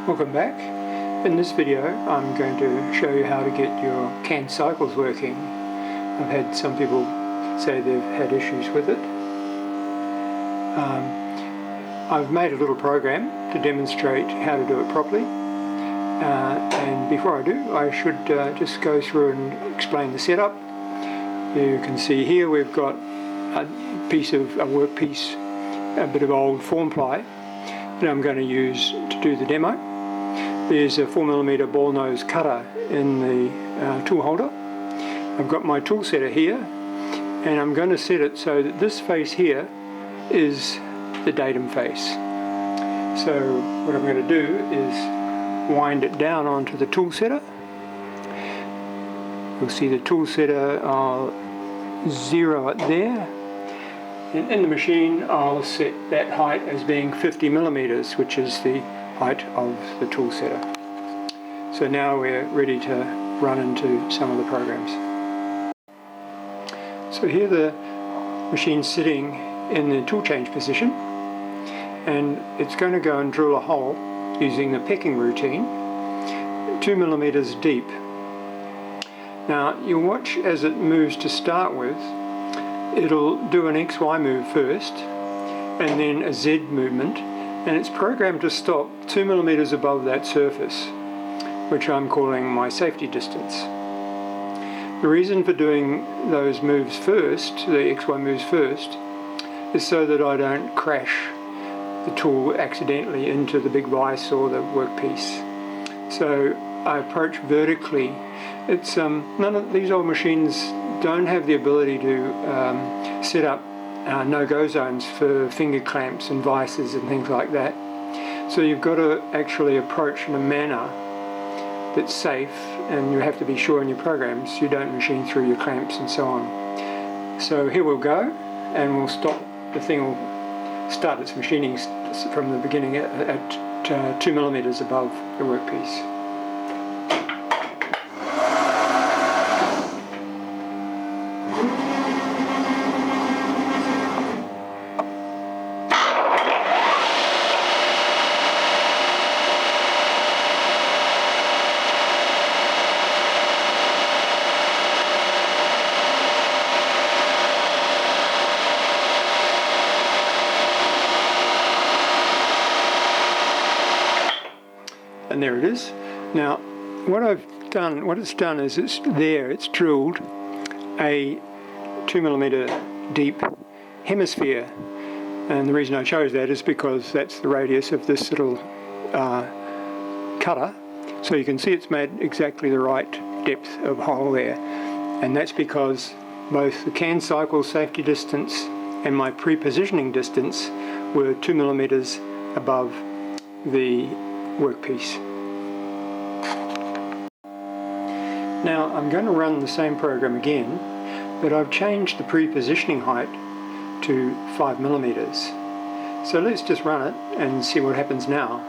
Welcome back. In this video I'm going to show you how to get your canned cycles working. I've had some people say they've had issues with it. I've made a little program to demonstrate how to do it properly, and before I do I should just go through and explain the setup. You can see here we've got a workpiece, a bit of old form ply that I'm going to use to do the demo. There's a 4mm ball nose cutter in the tool holder. I've got my tool setter here, and I'm going to set it so that this face here is the datum face. So what I'm going to do is wind it down onto the tool setter. You'll see the tool setter, I'll zero it there. And in the machine I'll set that height as being 50mm, which is the height of the tool setter. So now we're ready to run into some of the programs. So here the machine's sitting in the tool change position, and it's going to go and drill a hole using the pecking routine, 2mm deep. Now you'll watch as it moves to start with. It'll do an XY move first and then a Z movement, and it's programmed to stop 2mm above that surface, which I'm calling my safety distance. The reason for doing those moves first, the XY moves first, is so that I don't crash the tool accidentally into the big vise or the workpiece. So I approach vertically. It's none of these old machines don't have the ability to set up no-go zones for finger clamps and vices and things like that. So you've got to actually approach in a manner that's safe, and you have to be sure in your programs you don't machine through your clamps and so on. So here we'll go, and we'll stop. The thing will start its machining from the beginning at 2mm above the workpiece. And there it is. Now, what it's done is it's drilled a 2mm deep hemisphere, and the reason I chose that is because that's the radius of this little cutter. So you can see it's made exactly the right depth of hole there, and that's because both the can cycle safety distance and my prepositioning distance were 2mm above the workpiece. Now I'm going to run the same program again, but I've changed the prepositioning height to 5mm. So let's just run it and see what happens now.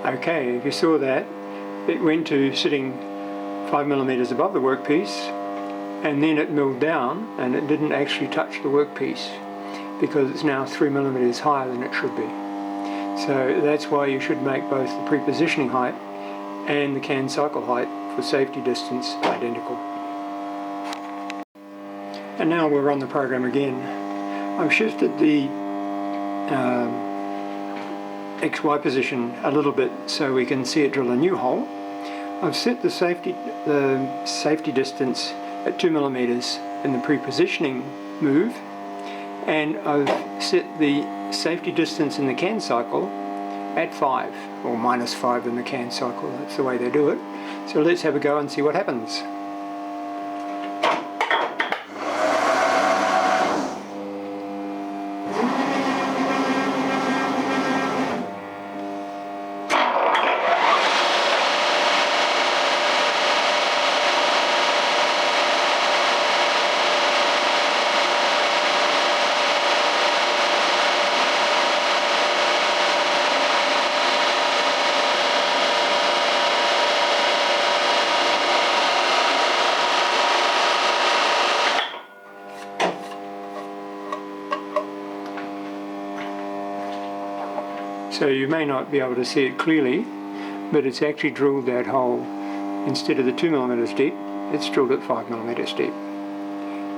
Okay, if you saw that, it went to sitting 5mm above the workpiece, and then it milled down and it didn't actually touch the workpiece because it's now 3mm higher than it should be. So that's why you should make both the prepositioning height and the can cycle height for safety distance identical. And now we'll run the program again. I've shifted the XY position a little bit so we can see it drill a new hole. I've set the safety distance at 2mm in the prepositioning move, and I've set the safety distance in the can cycle at 5, or -5 in the can cycle. That's the way they do it. So let's have a go and see what happens. So you may not be able to see it clearly, but it's actually drilled that hole. Instead of the 2 millimeters deep, it's drilled at 5 millimeters deep.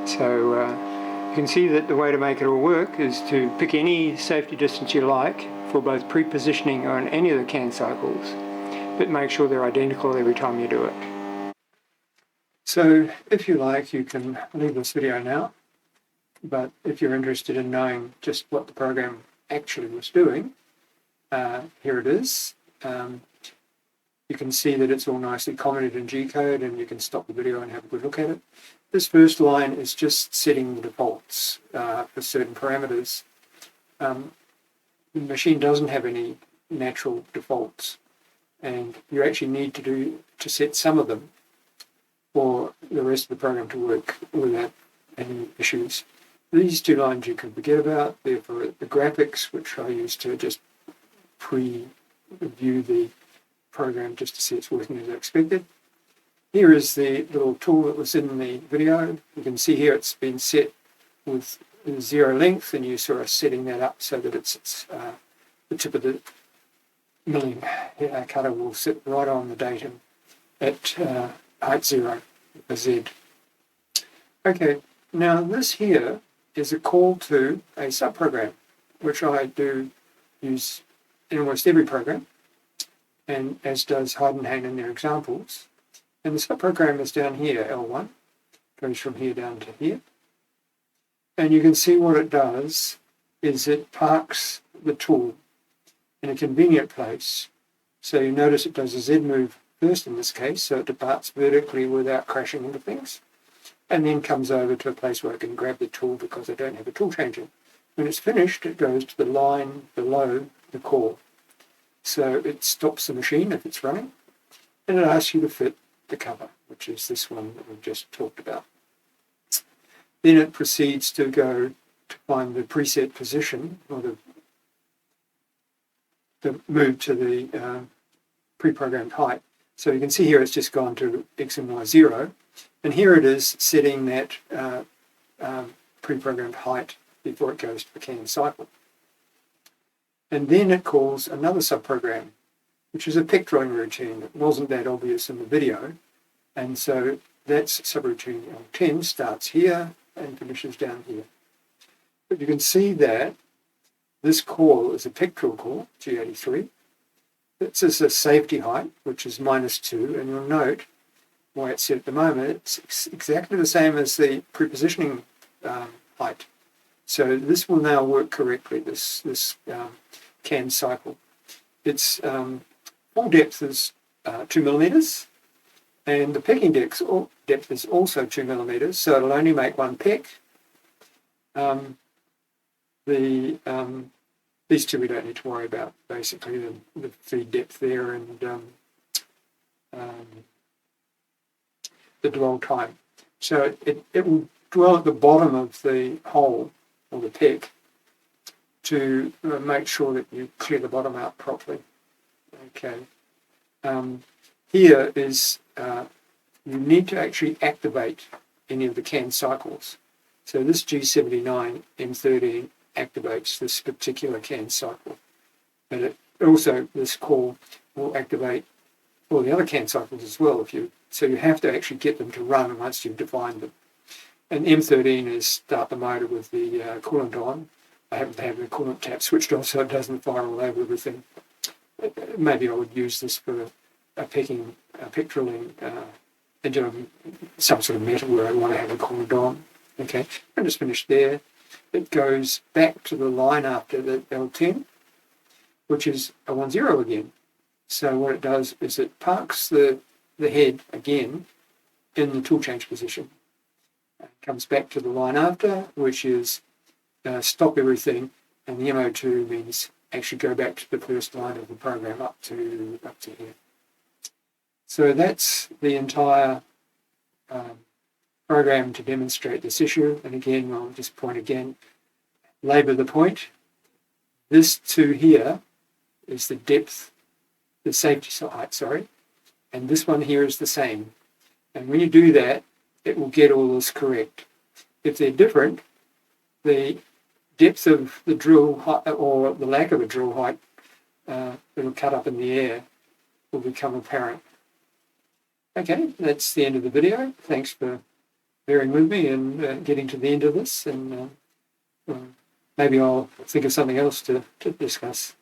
So you can see that the way to make it all work is to pick any safety distance you like for both pre-positioning on any of the CAN cycles, but make sure they're identical every time you do it. So if you like, you can leave this video now, but if you're interested in knowing just what the program actually was doing, here it is. You can see that it's all nicely commented in G-code, and you can stop the video and have a good look at it. This first line is just setting the defaults for certain parameters. The machine doesn't have any natural defaults, and you actually need to set some of them for the rest of the program to work without any issues. These two lines you can forget about. They're for the graphics, which I use to just pre-view the program just to see it's working as I expected. Here is the little tool that was in the video. You can see here it's been set with 0 length, and you sort of setting that up so that it's the tip of the milling cutter will sit right on the datum at height 0, a Z. Okay, now this here is a call to a subprogram, which I do use in almost every program, and as does Heidenhain in their examples. And the subprogram is down here, L1, goes from here down to here. And you can see what it does is it parks the tool in a convenient place. So you notice it does a Z move first in this case, so it departs vertically without crashing into things, and then comes over to a place where I can grab the tool because I don't have a tool changer. When it's finished, it goes to the line below the call. So it stops the machine if it's running, and it asks you to fit the cover, which is this one that we've just talked about. Then it proceeds to go to find the preset position, or the move to the pre-programmed height. So you can see here it's just gone to X and Y 0, and here it is setting that pre-programmed height before it goes to the CAN cycle. And then it calls another subprogram, which is a pick drawing routine. It wasn't that obvious in the video, and so that's subroutine L10, starts here and finishes down here. But you can see that this call is a pictorial call, G83. This is a safety height, which is -2, and you'll note why it's set at the moment. It's exactly the same as the prepositioning height. So this will now work correctly, this CAN cycle. Its full depth is 2 millimeters, and the pecking depth is also 2 millimeters, so it'll only make one peck. These two we don't need to worry about, basically the feed depth there and the dwell time. So it will dwell at the bottom of the hole, or the peck, to make sure that you clear the bottom out properly. Okay. Here is, you need to actually activate any of the CAN cycles. So this G79 M13 activates this particular CAN cycle. But it also, this call will activate all the other CAN cycles as well. So you have to actually get them to run once you've defined them. And M13 is start the motor with the coolant on. I happen to have the coolant tap switched off so it doesn't fire all over everything. Maybe I would use this for a pick drilling into some sort of metal where I want to have a coolant on. Okay, and it's finished there. It goes back to the line after the L10, which is a 1-0 again. So what it does is it parks the head again in the tool change position. It comes back to the line after, which is stop everything, and the MO2 means actually go back to the first line of the program up to here. So that's the entire program to demonstrate this issue. And again, I'll just point again, labour the point. This to here is the depth, the safety height, sorry, and this one here is the same. And when you do that, it will get all this correct. If they're different, the depth of the drill height, or the lack of a drill height, little cut up in the air will become apparent. Okay, that's the end of the video. Thanks for bearing with me and getting to the end of this, and maybe I'll think of something else to discuss.